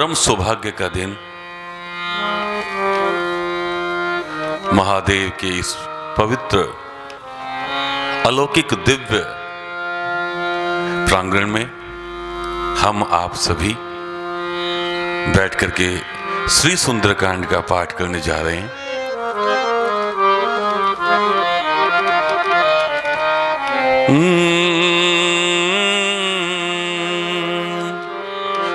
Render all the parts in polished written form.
परम सौभाग्य का दिन महादेव के इस पवित्र अलौकिक दिव्य प्रांगण में हम आप सभी बैठ करके श्री सुंदरकांड का पाठ करने जा रहे हैं।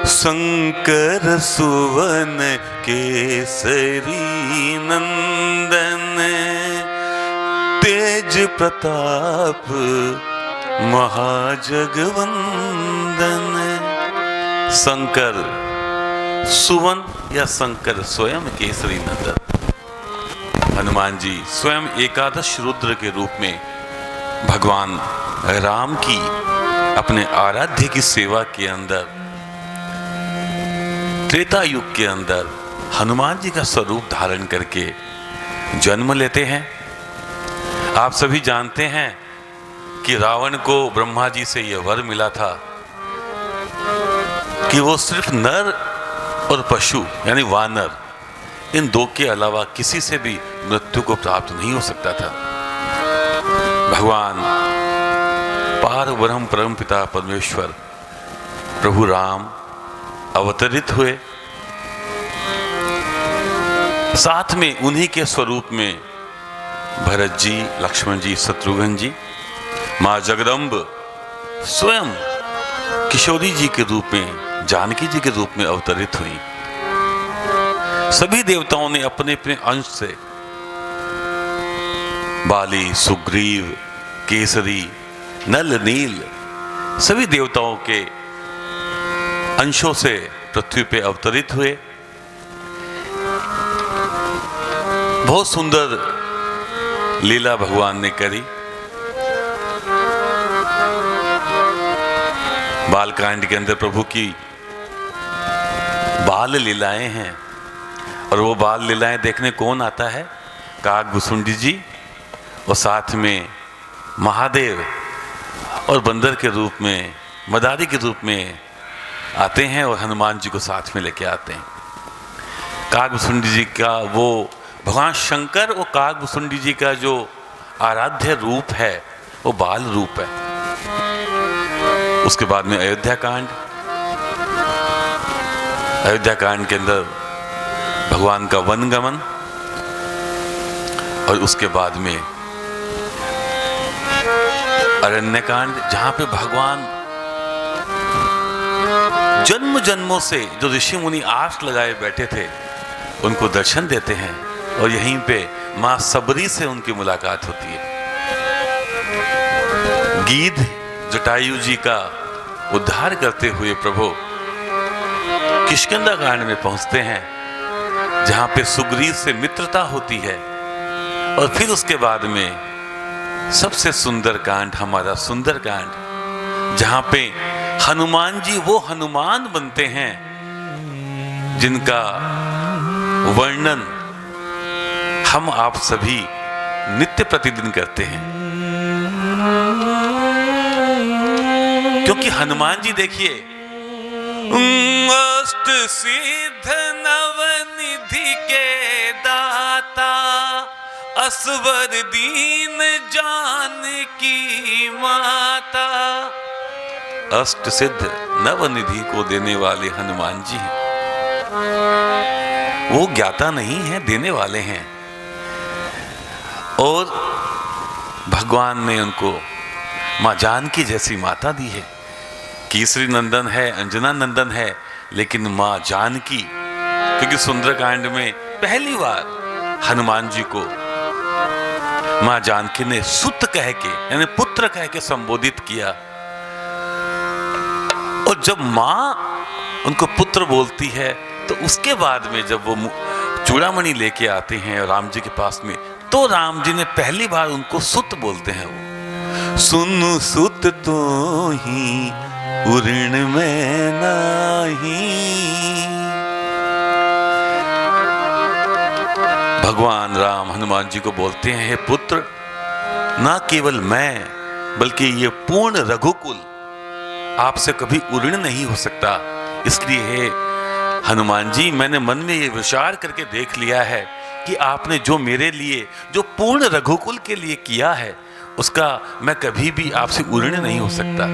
शंकर सुवन केसरी नंदन तेज प्रताप महाजगवंदन। शंकर सुवन या शंकर स्वयं केसरी नंदन हनुमान जी स्वयं एकादश रुद्र के रूप में भगवान राम की अपने आराध्य की सेवा के अंदर त्रेता युग के अंदर हनुमान जी का स्वरूप धारण करके जन्म लेते हैं। आप सभी जानते हैं कि रावण को ब्रह्मा जी से यह वर मिला था कि वो सिर्फ नर और पशु यानी वानर इन दो के अलावा किसी से भी मृत्यु को प्राप्त नहीं हो सकता था। भगवान पार ब्रह्म परम पिता परमेश्वर प्रभु राम अवतरित हुए। साथ में उन्हीं के स्वरूप में भरत जी, लक्ष्मण जी, शत्रुघ्न जी, मां जगदम्ब स्वयं किशोरी जी के रूप में, जानकी जी के रूप में अवतरित हुई। सभी देवताओं ने अपने अपने अंश से बाली, सुग्रीव, केसरी, नल, नील सभी देवताओं के अंशों से पृथ्वी पे अवतरित हुए। बहुत सुंदर लीला भगवान ने करी। बालकांड के अंदर प्रभु की बाल लीलाएं हैं और वो बाल लीलाएं देखने कौन आता है? काकभुसुंडी जी और साथ में महादेव और बंदर के रूप में, मदारी के रूप में आते हैं और हनुमान जी को साथ में लेके आते हैं। काकभुसुंडी जी का वो भगवान शंकर और काकभुसुंडी जी का जो आराध्य रूप है वो बाल रूप है। उसके बाद में अयोध्या कांड के अंदर भगवान का वनगमन और उसके बाद में अरण्यकांड जहां पे भगवान जन्म जन्मों से जो ऋषि मुनि आस लगाए बैठे थे उनको दर्शन देते हैं और यहीं पे मां सबरी से उनकी मुलाकात होती है। गीध जटायु जी का उद्धार करते हुए प्रभु किष्किंधा कांड में पहुंचते हैं जहां पे सुग्रीव से मित्रता होती है और फिर उसके बाद में सबसे सुंदर कांड हमारा सुंदर कांड जहां पे हनुमान जी वो हनुमान बनते हैं जिनका वर्णन हम आप सभी नित्य प्रतिदिन करते हैं। क्योंकि हनुमान जी देखिए अष्ट सिद्ध नवनिधि के दाता असवर दीन जानकी माता। अष्ट सिद्ध नवनिधि को देने वाले हनुमान जी हैं। वो ज्ञाता नहीं है, देने वाले हैं। और भगवान ने उनको मां जानकी जैसी माता दी है। केसरी नंदन है, अंजना नंदन है, लेकिन मां जानकी, क्योंकि सुंदरकांड में पहली बार हनुमान जी को मां जानकी ने सुत कह के यानी पुत्र कह के संबोधित किया। और जब मां उनको पुत्र बोलती है तो उसके बाद में जब वो चूड़ामणि लेके आते हैं राम जी के पास में तो राम जी ने पहली बार उनको सुत बोलते हैं। वो सुन सुत तो ही उऋण में नाही। भगवान राम हनुमान जी को बोलते हैं, हे पुत्र, ना केवल मैं बल्कि ये पूर्ण रघुकुल आपसे कभी उऋण नहीं हो सकता, इसलिए हे हनुमान जी, मैंने मन में ये विचार करके देख लिया है कि आपने जो मेरे लिए, जो पूर्ण रघुकुल के लिए किया है, उसका मैं कभी भी आपसे ऋणी नहीं हो सकता।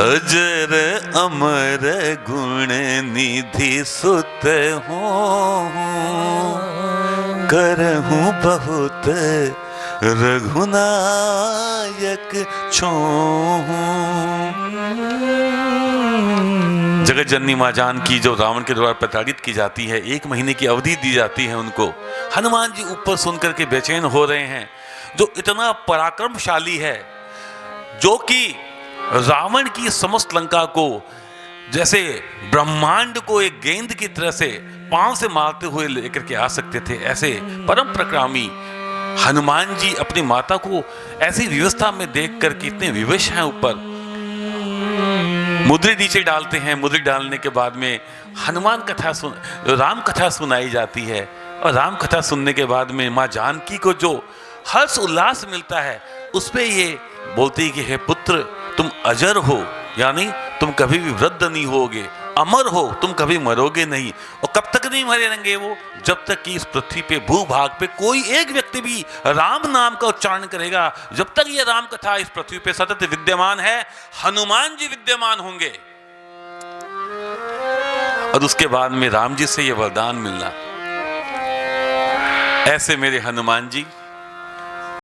अजर अमर गुण निधि सुत हूँ, करहूँ बहुत रघुनायक छोहूँ। जगत जननी माँ जानकी जो रावण के द्वारा प्रताड़ित की जाती है, 1 महीने की अवधि दी जाती है उनको, हनुमान जी ऊपर सुनकर के बेचैन हो रहे हैं। जो इतना पराक्रमशाली है, जो कि रावण की समस्त लंका को जैसे ब्रह्मांड को एक गेंद की तरह से पांव से मारते हुए लेकर के आ सकते थे, ऐसे परम प्रकामी हनुमान जी अपनी माता को ऐसी व्यवस्था में देख करके इतने विवश हैं। ऊपर मुद्री नीचे डालते हैं, मुद्री डालने के बाद में हनुमान कथा राम कथा सुनाई जाती है, और राम कथा सुनने के बाद में माँ जानकी को जो हर्ष उल्लास मिलता है, उस पे ये बोलती है कि हे पुत्र, तुम अजर हो, यानी तुम कभी भी वृद्ध नहीं होगे, अमर हो, तुम कभी मरोगे नहीं। और कब तक नहीं मरे रहेंगे वो? जब तक कि इस पृथ्वी पे, भूभाग पे कोई एक व्यक्ति भी राम नाम का उच्चारण करेगा, जब तक ये राम कथा इस पृथ्वी पे सतत विद्यमान है, हनुमान जी विद्यमान होंगे। और उसके बाद में राम जी से ये वरदान मिलना, ऐसे मेरे हनुमान जी